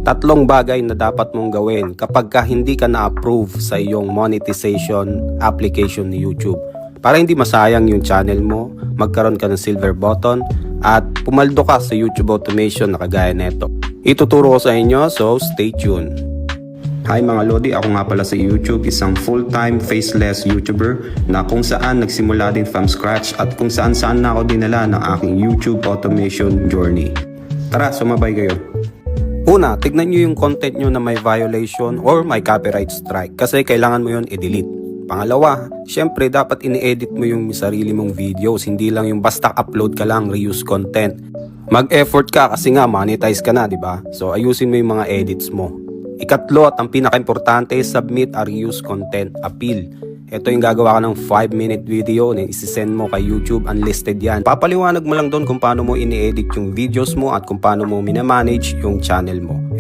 Tatlong bagay na dapat mong gawin kapag hindi ka na-approve sa iyong monetization application ni YouTube. Para hindi masayang yung channel mo, magkaroon ka ng silver button at pumaldo ka sa YouTube automation na kagaya neto. Ituturo ko sa inyo, so stay tuned. Hi mga Lodi, ako nga pala sa YouTube, isang full-time faceless YouTuber na kung saan nagsimula din from scratch at kung saan na ako dinala ng aking YouTube automation journey. Tara, sumabay kayo. Una, tignan nyo yung content nyo na may violation or may copyright strike kasi kailangan mo yun i-delete. Pangalawa, syempre dapat ini-edit mo yung sarili mong videos, hindi lang yung basta upload ka lang, reuse content. Mag-effort ka kasi nga monetize ka na, di ba? So ayusin mo yung mga edits mo. Ikatlo at ang pinaka-importante, submit a reuse content appeal. Ito yung gagawa ka ng 5-minute video na isisend mo kay YouTube, unlisted yan. Papaliwanag mo lang doon kung paano mo ini-edit yung videos mo at kung paano mo minamanage yung channel mo.